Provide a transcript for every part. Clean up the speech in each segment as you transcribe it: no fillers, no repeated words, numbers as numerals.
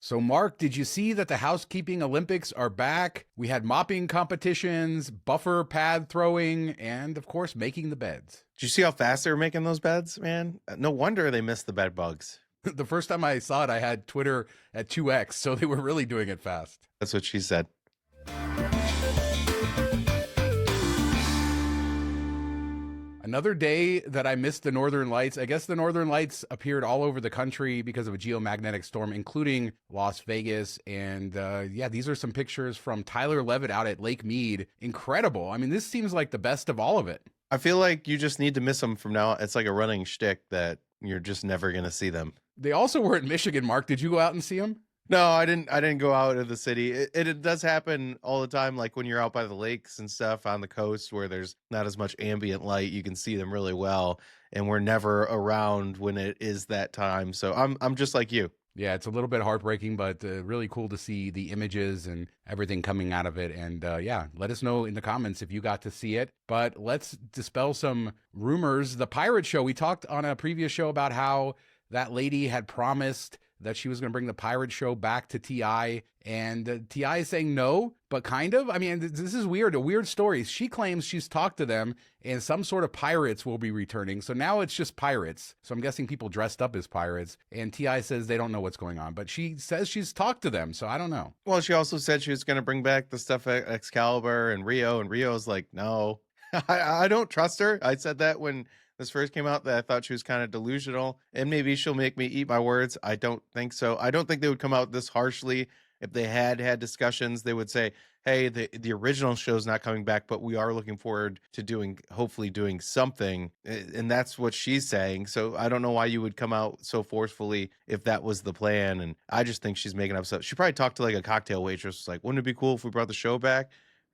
So, Mark, did you see that the Housekeeping Olympics are back? We had mopping competitions, buffer pad throwing, and of course, making the beds. Did you see how fast they were making those beds, man? No wonder they missed the bed bugs. The first time I saw it, I had Twitter at 2x, so they were really doing it fast. That's what she said. Another day that I missed the Northern Lights. I guess the Northern Lights appeared all over the country because of a geomagnetic storm, including Las Vegas. And yeah, these are some pictures from Tyler Levitt out at Lake Mead. Incredible. I mean, this seems like the best of all of it. I feel like you just need to miss them from now. It's like a running shtick that you're just never going to see them. They also were in Michigan, Mark. Did you go out and see them? No, I didn't go out of the city. It does happen all the time, like when you're out by the lakes and stuff on the coast where there's not as much ambient light, you can see them really well, and we're never around when it is that time. So I'm just like you. Yeah, it's a little bit heartbreaking, but really cool to see the images and everything coming out of it. And yeah, let us know in the comments if you got to see it. But let's dispel some rumors. The pirate show, we talked on a previous show about how that lady had promised that she was going to bring the pirate show back to TI, and TI is saying no, but kind of. I mean, this is weird, a weird story. She claims she's talked to them and some sort of pirates will be returning. So now it's just pirates. So I'm guessing people dressed up as pirates, and TI says they don't know what's going on, but she says she's talked to them. So I don't know. Well, she also said she was going to bring back the stuff at Excalibur and Rio's like, no, I don't trust her. I said that when this first came out, that I thought she was kind of delusional, and maybe she'll make me eat my words. I don't think so. I don't think they would come out this harshly. If they had discussions, they would say, hey, the original show's not coming back, but we are looking forward to hopefully doing something. And that's what she's saying. So I don't know why you would come out so forcefully if that was the plan. And I just think she's making up stuff. She probably talked to like a cocktail waitress, like, wouldn't it be cool if we brought the show back?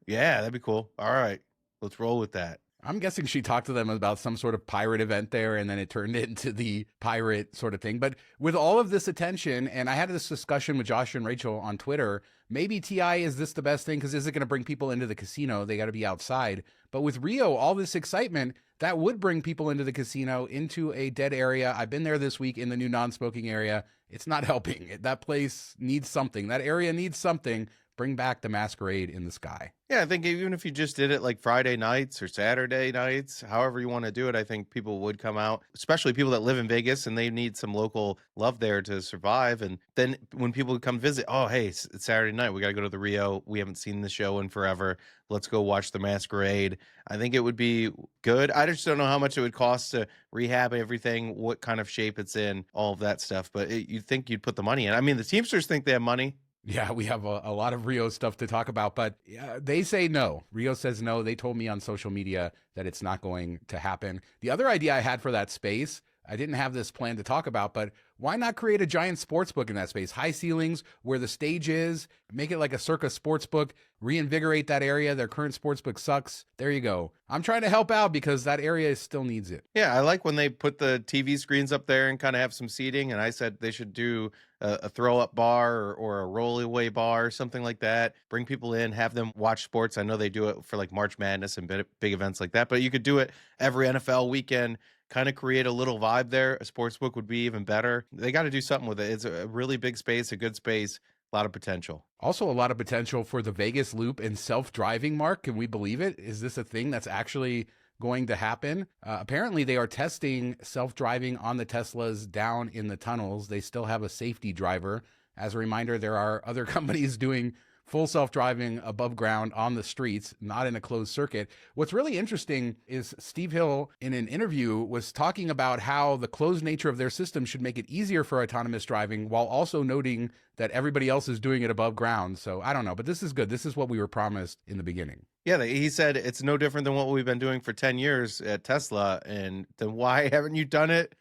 Yeah, that'd be cool. All right, let's roll with that. I'm guessing she talked to them about some sort of pirate event there, and then it turned into the pirate sort of thing. But with all of this attention, and I had this discussion with Josh and Rachel on Twitter, maybe TI, is this the best thing? Because is it going to bring people into the casino? They got to be outside. But with Rio, all this excitement, that would bring people into the casino, into a dead area. I've been there this week in the new non-smoking area. It's not helping. That place needs something. That area needs something. Bring back the Masquerade in the sky. Yeah, I think even if you just did it like Friday nights or Saturday nights, however you want to do it, I think people would come out, especially people that live in Vegas and they need some local love there to survive. And then when people come visit, oh, hey, it's Saturday night. We got to go to the Rio. We haven't seen the show in forever. Let's go watch the Masquerade. I think it would be good. I just don't know how much it would cost to rehab everything, what kind of shape it's in, all of that stuff. But you'd think you'd put the money in. I mean, the Teamsters think they have money. Yeah, we have a lot of Rio stuff to talk about, but they say no. Rio says no. They told me on social media that it's not going to happen. The other idea I had for that space, I didn't have this plan to talk about, but why not create a giant sports book in that space? High ceilings where the stage is, make it like a circa sports book, reinvigorate that area. Their current sports book sucks. There you go. I'm trying to help out because that area still needs it. Yeah, I like when they put the TV screens up there and kind of have some seating. And I said they should do a throw-up bar or a roll-away bar or something like that. Bring people in, have them watch sports. I know they do it for like March Madness and big events like that, but you could do it every NFL weekend. Kind of create a little vibe there. A sports book would be even better. They got to do something with it. It's a really big space, a good space, a lot of potential. Also a lot of potential for the Vegas Loop and self-driving, Mark. Can we believe it? Is this a thing that's actually going to happen? Apparently they are testing self-driving on the Teslas down in the tunnels. They still have a safety driver. As a reminder, there are other companies doing full self-driving above ground on the streets, not in a closed circuit. What's really interesting is Steve Hill, in an interview, was talking about how the closed nature of their system should make it easier for autonomous driving, while also noting that everybody else is doing it above ground. So I don't know, but this is good. This is what we were promised in the beginning. Yeah, he said it's no different than what we've been doing for 10 years at Tesla. And then why haven't you done it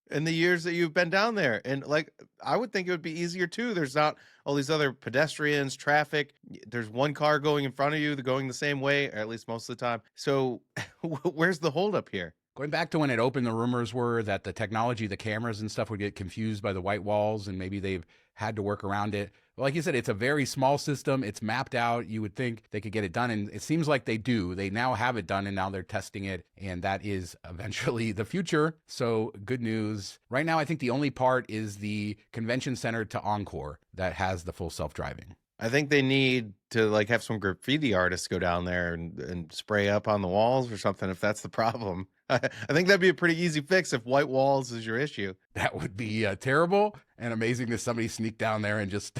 in the years that you've been down there? And like, I would think it would be easier too. There's not all these other pedestrians, traffic. There's one car going in front of you, they're going the same way, or at least most of the time. So where's the holdup here? Going back to when it opened, the rumors were that the technology, the cameras and stuff would get confused by the white walls, and maybe they've had to work around it. like you said, it's a very small system. It's mapped out. You would think they could get it done. And it seems like they do. They now have it done and now they're testing it. And that is eventually the future. So good news. Right now, I think the only part is the convention center to Encore that has the full self-driving. I think they need to like have some graffiti artists go down there and spray up on the walls or something if that's the problem. I think that'd be a pretty easy fix if white walls is your issue. That would be terrible and amazing to somebody sneak down there and just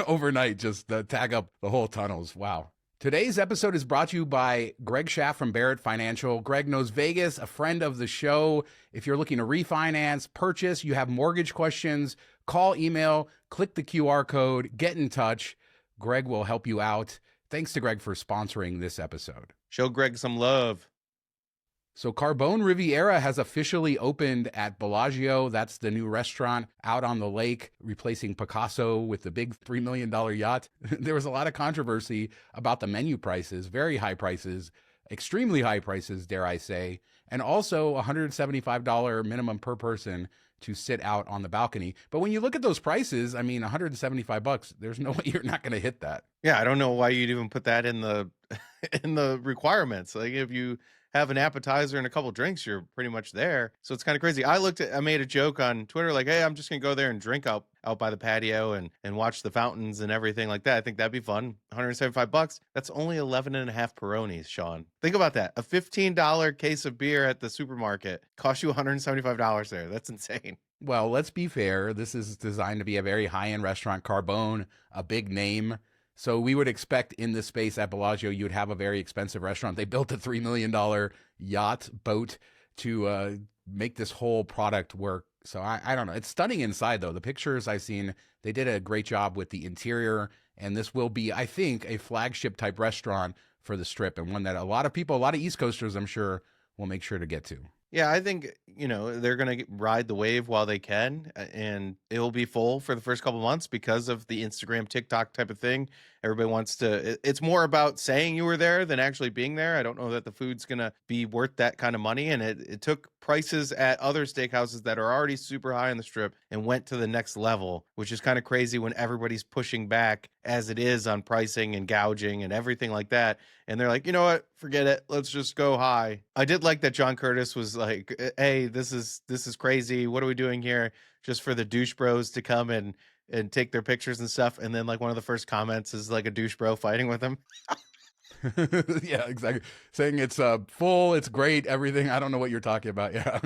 overnight just tag up the whole tunnels. Wow. Today's episode is brought to you by Greg Schaff from Barrett Financial. Greg knows Vegas, a friend of the show. If you're looking to refinance, purchase, you have mortgage questions, call, email, click the QR code, get in touch. Greg will help you out. Thanks to Greg for sponsoring this episode. Show Greg some love. So Carbone Riviera has officially opened at Bellagio. That's the new restaurant out on the lake, replacing Picasso with the big $3 million yacht. There was a lot of controversy about the menu prices, very high prices, extremely high prices, dare I say, and also $175 minimum per person to sit out on the balcony. But when you look at those prices, I mean, $175, there's no way you're not going to hit that. Yeah, I don't know why you'd even put that in the in the requirements. Like if you have an appetizer and a couple drinks, you're pretty much there. So it's kind of crazy. I made a joke on Twitter, like, hey, I'm just gonna go there and drink out by the patio and watch the fountains and everything like that. I think that'd be fun. $175. That's only 11 and a half Peronis, Sean. Think about that. A $15 case of beer at the supermarket costs you $175 there. That's insane. Well, let's be fair. This is designed to be a very high-end restaurant. Carbone, a big name. So we would expect in this space at Bellagio, you would have a very expensive restaurant. They built a $3 million yacht boat to make this whole product work. So I don't know. It's stunning inside, though. The pictures I've seen, they did a great job with the interior. And this will be, I think, a flagship type restaurant for the Strip, and one that a lot of people, a lot of East Coasters, I'm sure, will make sure to get to. Yeah, I think, they're going to ride the wave while they can, and it'll be full for the first couple months because of the Instagram, TikTok type of thing. Everybody wants to, it's more about saying you were there than actually being there. I don't know that the food's going to be worth that kind of money. And it took prices at other steakhouses that are already super high on the Strip and went to the next level, which is kind of crazy when everybody's pushing back as it is on pricing and gouging and everything like that. And they're like, you know what, forget it. Let's just go high. I did like that John Curtis was like, hey, this is crazy. What are we doing here? Just for the douche bros to come and take their pictures and stuff. And then like one of the first comments is like a douche bro fighting with him. Yeah, exactly. Saying it's full, it's great, everything. I don't know what you're talking about. Yeah.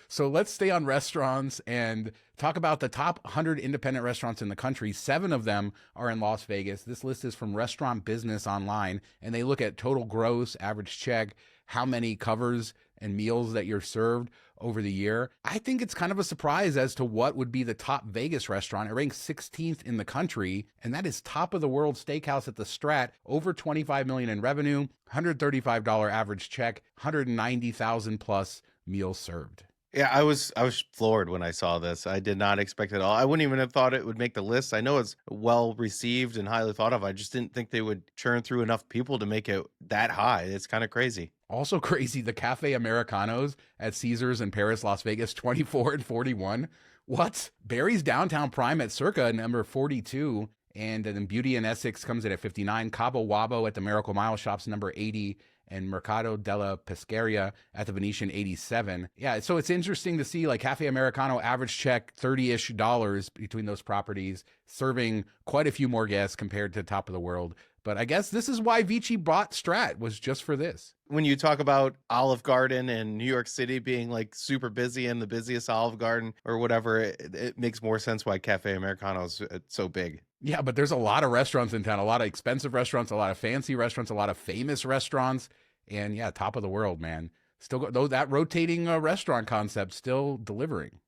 So let's stay on restaurants and talk about the top 100 independent restaurants in the country. 7 of them are in Las Vegas. This list is from Restaurant Business Online, and they look at total gross, average check, how many covers and meals that you're served over the year. I think it's kind of a surprise as to what would be the top Vegas restaurant. It ranks 16th in the country, and that is Top of the World Steakhouse at the Strat, over $25 million in revenue, $135 average check, 190,000 plus meals served. Yeah, I was floored when I saw this. I did not expect it at all. I wouldn't even have thought it would make the list. I know it's well received and highly thought of. I just didn't think they would churn through enough people to make it that high. It's kind of crazy. Also crazy, the Cafe Americanos at Caesars in Paris, Las Vegas, 24 and 41. What? Barry's Downtown Prime at Circa, number 42. And then Beauty in Essex comes in at 59. Cabo Wabo at the Miracle Mile Shops, number 80. And Mercado della Pescaria at the Venetian, 87. Yeah, so it's interesting to see like Cafe Americano average check $30-ish between those properties, serving quite a few more guests compared to Top of the World. But I guess this is why Vici bought Strat, was just for this. When you talk about Olive Garden and New York City being like super busy and the busiest Olive Garden or whatever, it makes more sense why Cafe Americano is so big. Yeah, but there's a lot of restaurants in town, a lot of expensive restaurants, a lot of fancy restaurants, a lot of famous restaurants. And yeah, Top of the World, man. Still, though, that rotating restaurant concept still delivering.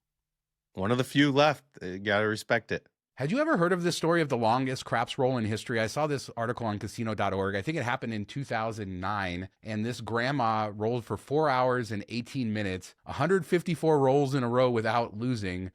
One of the few left. You got to respect it. Had you ever heard of this story of the longest craps roll in history? I saw this article on casino.org. I think it happened in 2009. And this grandma rolled for 4 hours and 18 minutes, 154 rolls in a row without losing.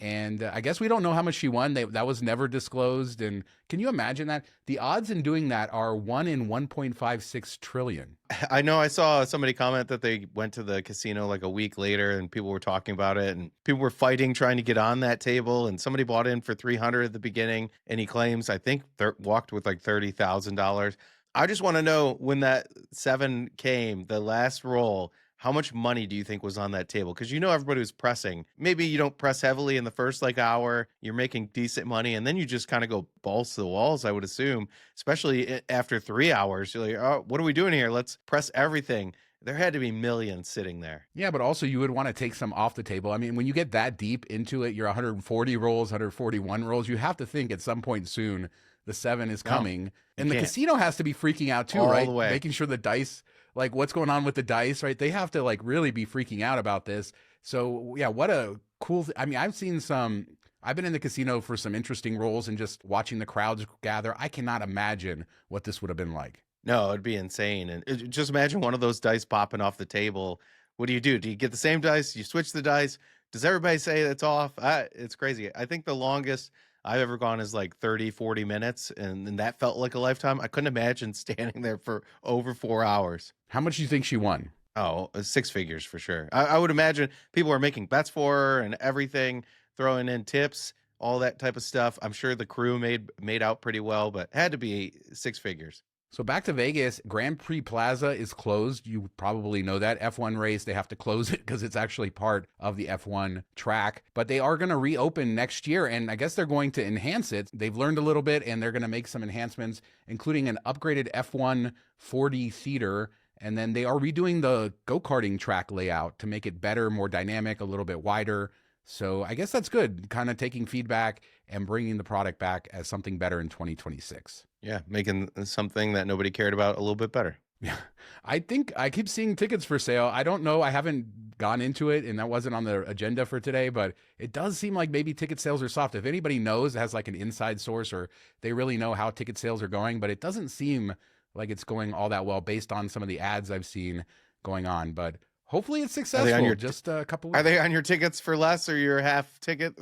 And I guess we don't know how much she won. That was never disclosed. And can you imagine that? The odds in doing that are 1 in 1.56 trillion. I know I saw somebody comment that they went to the casino like a week later and people were talking about it and people were fighting trying to get on that table, and somebody bought in for $300 at the beginning and he claims, I think, walked with like $30,000. I just want to know, when that 7 came, the last roll, how much money do you think was on that table? Because everybody was pressing. Maybe you don't press heavily in the first hour. You're making decent money, and then you just kind of go balls to the walls, I would assume, especially after 3 hours. You're like, oh, what are we doing here? Let's press everything. There had to be millions sitting there. Yeah, but also you would want to take some off the table. I mean, when you get that deep into it, you're 140 rolls, 141 rolls. You have to think at some point soon the 7 is coming. And the casino has to be freaking out too, right? All the way. Making sure the dice, like what's going on with the dice, right? They have to like really be freaking out about this. So yeah, what a cool, I mean, I've been in the casino for some interesting rolls and just watching the crowds gather. I cannot imagine what this would have been like. No, it'd be insane. And just imagine one of those dice popping off the table. What do you do? Do you get the same dice? You switch the dice? Does everybody say it's off? It's crazy. I think the longest I've ever gone is like 30, 40 minutes, and that felt like a lifetime. I couldn't imagine standing there for over 4 hours. How much do you think she won? Oh, 6 figures for sure. I would imagine people are making bets for her and everything, throwing in tips, all that type of stuff. I'm sure the crew made out pretty well, but had to be 6 figures. So back to Vegas, Grand Prix Plaza is closed. You probably know that. F1 race, they have to close it because it's actually part of the F1 track. But they are going to reopen next year, and I guess they're going to enhance it. They've learned a little bit, and they're going to make some enhancements, including an upgraded F1 4D theater. And then they are redoing the go-karting track layout to make it better, more dynamic, a little bit wider. So I guess that's good, kind of taking feedback and bringing the product back as something better in 2026. Yeah, making something that nobody cared about a little bit better. Yeah, I think I keep seeing tickets for sale. I don't know. I haven't gone into it, and that wasn't on the agenda for today, but it does seem like maybe ticket sales are soft. If anybody knows, has like an inside source, or they really know how ticket sales are going, but it doesn't seem like it's going all that well based on some of the ads I've seen going on. But hopefully it's successful. Just a couple. Are they on your tickets for less, or your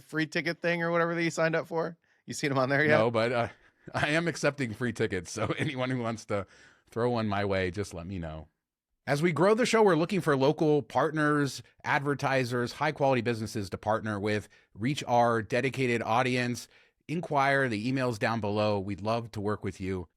free ticket thing, or whatever that you signed up for? You seen them on there yet? No, but I am accepting free tickets. So anyone who wants to throw one my way, just let me know. As we grow the show, we're looking for local partners, advertisers, high quality businesses to partner with, reach our dedicated audience. Inquire, the email's down below. We'd love to work with you.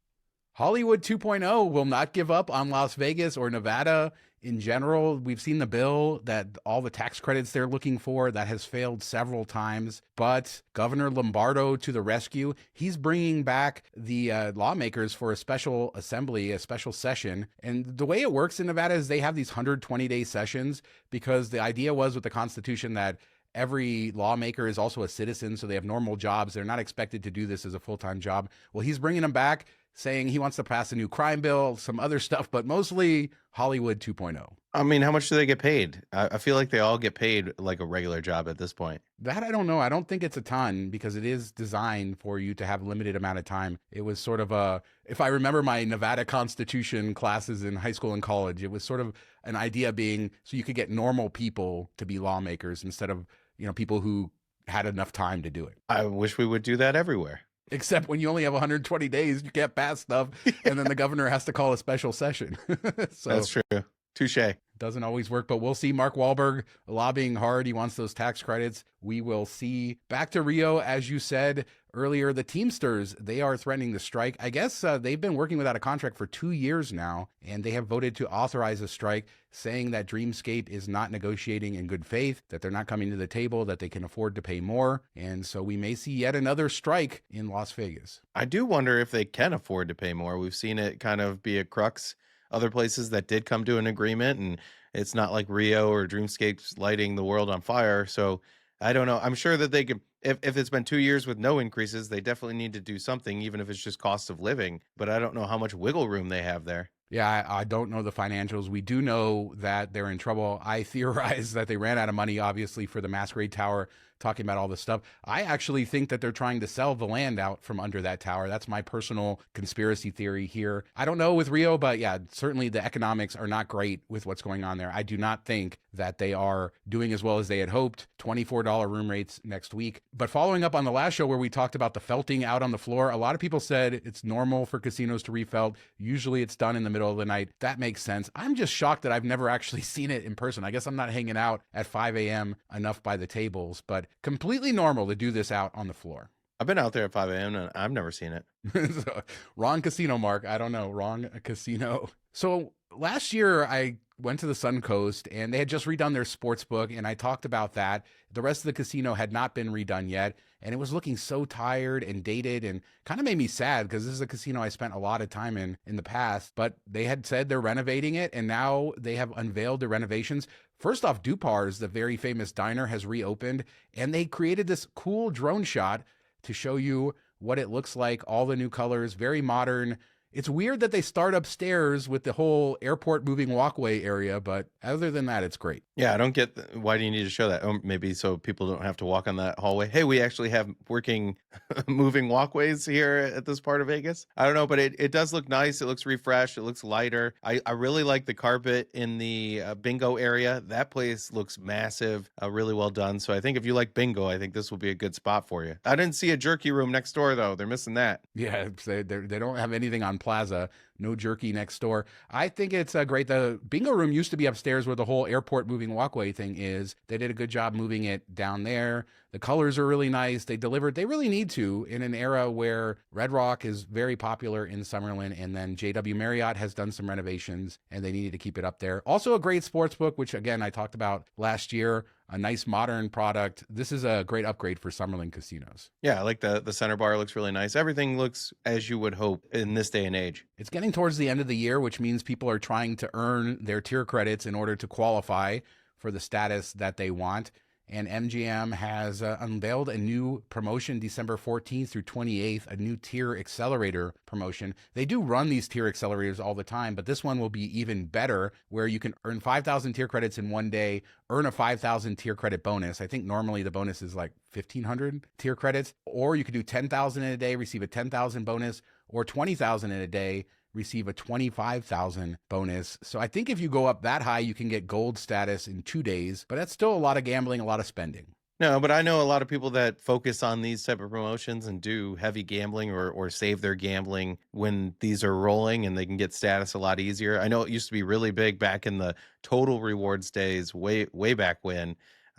Hollywood 2.0 will not give up on Las Vegas or Nevada in general. We've seen the bill that all the tax credits they're looking for, that has failed several times. But Governor Lombardo to the rescue. He's bringing back the lawmakers for a special assembly, a special session. And the way it works in Nevada is they have these 120-day sessions, because the idea was with the Constitution that every lawmaker is also a citizen, so they have normal jobs. They're not expected to do this as a full-time job. Well, he's bringing them back, saying he wants to pass a new crime bill, some other stuff, but mostly Hollywood 2.0. I mean, how much do they get paid? I feel like they all get paid like a regular job at this point. That I don't know. I don't think it's a ton, because it is designed for you to have a limited amount of time. It was sort of if I remember my Nevada Constitution classes in high school and college, it was sort of an idea being so you could get normal people to be lawmakers instead of, people who had enough time to do it. I wish we would do that everywhere. Except when you only have 120 days, you can't pass stuff, and then the governor has to call a special session. So that's true. Touche. Doesn't always work, but we'll see. Mark Wahlberg lobbying hard. He wants those tax credits. We will see. Back to Rio, as you said earlier, the Teamsters, they are threatening to strike. I guess they've been working without a contract for 2 years now, and they have voted to authorize a strike, saying that Dreamscape is not negotiating in good faith, that they're not coming to the table, that they can afford to pay more. And so we may see yet another strike in Las Vegas. I do wonder if they can afford to pay more. We've seen it kind of be a crux other places that did come to an agreement, and it's not like Rio or Dreamscape's lighting the world on fire. So I don't know. I'm sure that they can, if it's been 2 years with no increases, they definitely need to do something, even if it's just cost of living. But I don't know how much wiggle room they have there. Yeah, I don't know the financials. We do know that they're in trouble. I theorize that they ran out of money, obviously, for the Masquerade Tower talking about all this stuff. I actually think that they're trying to sell the land out from under that tower. That's my personal conspiracy theory here. I don't know with Rio, but yeah, certainly the economics are not great with what's going on there. I do not think that they are doing as well as they had hoped. $24 room rates next week. But following up on the last show where we talked about the felting out on the floor, a lot of people said it's normal for casinos to refelt. Usually it's done in the middle of the night. That makes sense. I'm just shocked that I've never actually seen it in person. I guess I'm not hanging out at 5 a.m. enough by the tables, but completely normal to do this out on the floor. I've been out there at 5 a.m. and I've never seen it. So, wrong casino, Mark. I don't know. Wrong casino. So last year I went to the Suncoast and they had just redone their sports book, and I talked about that. The rest of the casino had not been redone yet, and it was looking so tired and dated and kind of made me sad because this is a casino I spent a lot of time in the past, but they had said they're renovating it, and now they have unveiled the renovations. First off, Dupars, the very famous diner, has reopened, and they created this cool drone shot to show you what it looks like, all the new colors, very modern. It's weird that they start upstairs with the whole airport moving walkway area, but other than that, it's great. Yeah, I don't get why do you need to show that? Oh, maybe so people don't have to walk on that hallway. Hey, we actually have working moving walkways here at this part of Vegas. I don't know, but it does look nice. It looks refreshed. It looks lighter. I really like the carpet in the bingo area. That place looks massive, really well done. So I think if you like bingo, I think this will be a good spot for you. I didn't see a jerky room next door, though. They're missing that. Yeah, they don't have anything on Plaza. No jerky next door. I think it's great. The bingo room used to be upstairs where the whole airport moving walkway thing is. They did a good job moving it down there. The colors are really nice. They delivered. They really need to in an era where Red Rock is very popular in Summerlin, and then JW Marriott has done some renovations, and they needed to keep it up there. Also a great sports book, which again, I talked about last year. A nice modern product. This is a great upgrade for Summerlin casinos. Yeah, I like the center bar looks really nice. Everything looks as you would hope in this day and age. It's getting towards the end of the year, which means people are trying to earn their tier credits in order to qualify for the status that they want. And MGM has unveiled a new promotion December 14th through 28th, a new Tier Accelerator promotion. They do run these Tier Accelerators all the time, but this one will be even better, where you can earn 5,000 tier credits in one day, earn a 5,000 tier credit bonus. I think normally the bonus is like 1,500 tier credits, or you could do 10,000 in a day, receive a 10,000 bonus, or 20,000 in a day, receive a 25,000 bonus. So I think if you go up that high, you can get gold status in 2 days, but that's still a lot of gambling, a lot of spending. No, but I know a lot of people that focus on these type of promotions and do heavy gambling or save their gambling when these are rolling, and they can get status a lot easier. I know it used to be really big back in the total rewards days, way back when.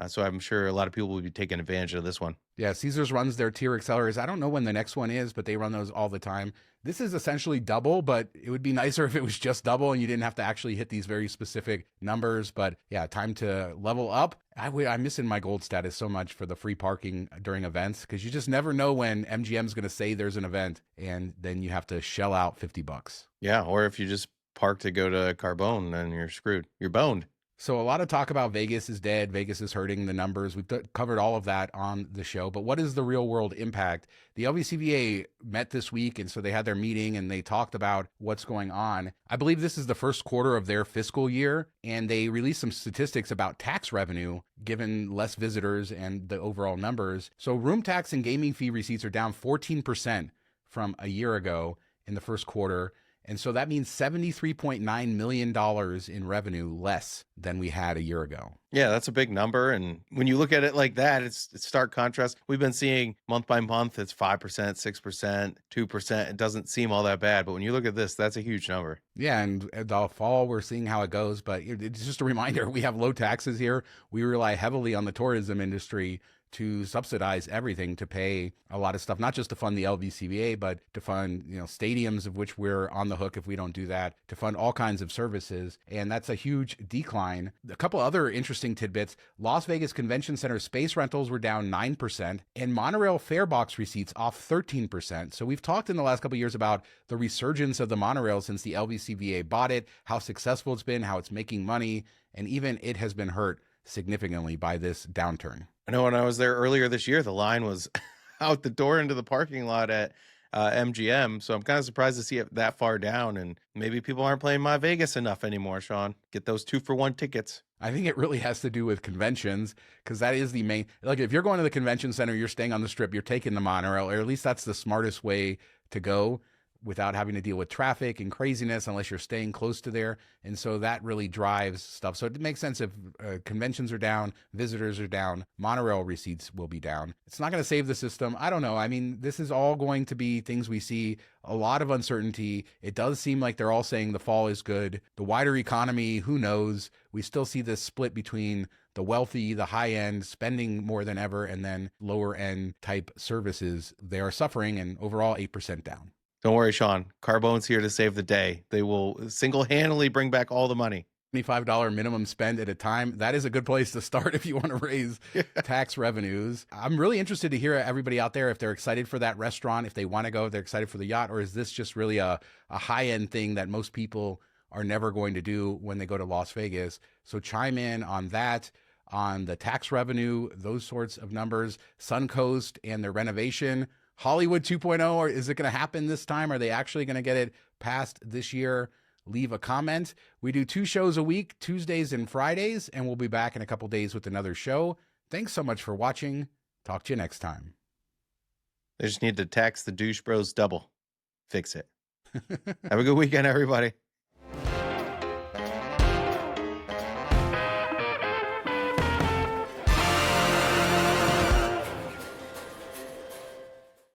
So I'm sure a lot of people will be taking advantage of this one. Yeah, Caesars runs their tier accelerators. I don't know when the next one is, but they run those all the time. This is essentially double, but it would be nicer if it was just double and you didn't have to actually hit these very specific numbers. But yeah, time to level up. I'm missing my gold status so much for the free parking during events, because you just never know when MGM's going to say there's an event, and then you have to shell out $50. Yeah, or if you just park to go to Carbone, then you're screwed. You're boned. So a lot of talk about Vegas is dead, Vegas is hurting the numbers. We've covered all of that on the show, but what is the real world impact? The LVCVA met this week, and so they had their meeting and they talked about what's going on. I believe this is the first quarter of their fiscal year, and they released some statistics about tax revenue given less visitors and the overall numbers. So room tax and gaming fee receipts are down 14% from a year ago in the first quarter. And so that means $73.9 million in revenue less than we had a year ago. Yeah, that's a big number. And when you look at it like that, it's stark contrast. We've been seeing month by month, it's 5%, 6%, 2%. It doesn't seem all that bad. But when you look at this, that's a huge number. Yeah, and the fall, we're seeing how it goes. But it's just a reminder, we have low taxes here. We rely heavily on the tourism industry to subsidize everything, to pay a lot of stuff, not just to fund the LVCVA, but to fund, stadiums, of which we're on the hook if we don't do that, to fund all kinds of services. And that's a huge decline. A couple other interesting tidbits. Las Vegas Convention Center space rentals were down 9%, and Monorail fare box receipts off 13%. So we've talked in the last couple of years about the resurgence of the monorail since the LVCVA bought it, how successful it's been, how it's making money, and even it has been hurt significantly by this downturn. I know when I was there earlier this year, the line was out the door into the parking lot at MGM. So I'm kind of surprised to see it that far down. And maybe people aren't playing My Vegas enough anymore, Sean. Get those 2-for-1 tickets. I think it really has to do with conventions because that is the main. Like, if you're going to the convention center, you're staying on the strip, you're taking the monorail, or at least that's the smartest way to go without having to deal with traffic and craziness unless you're staying close to there. And so that really drives stuff. So it makes sense if conventions are down, visitors are down, monorail receipts will be down. It's not going to save the system. I don't know. I mean, this is all going to be things we see, a lot of uncertainty. It does seem like they're all saying the fall is good. The wider economy, who knows? We still see this split between the wealthy, the high end, spending more than ever, and then lower end type services. They are suffering, and overall 8% down. Don't worry, Sean. Carbone's here to save the day. They will single-handedly bring back all the money. $25 minimum spend at a time. That is a good place to start if you want to raise tax revenues. I'm really interested to hear everybody out there if they're excited for that restaurant, if they want to go, if they're excited for the yacht, or is this just really a high-end thing that most people are never going to do when they go to Las Vegas? So chime in on that, on the tax revenue, those sorts of numbers, Suncoast and their renovation. Hollywood 2.0, or is it going to happen this time? Are they actually going to get it passed this year? Leave a comment. We do 2 shows a week, Tuesdays and Fridays, and we'll be back in a couple days with another show. Thanks so much for watching. Talk to you next time. They just need to tax the douche bros double. Fix it. Have a good weekend, everybody.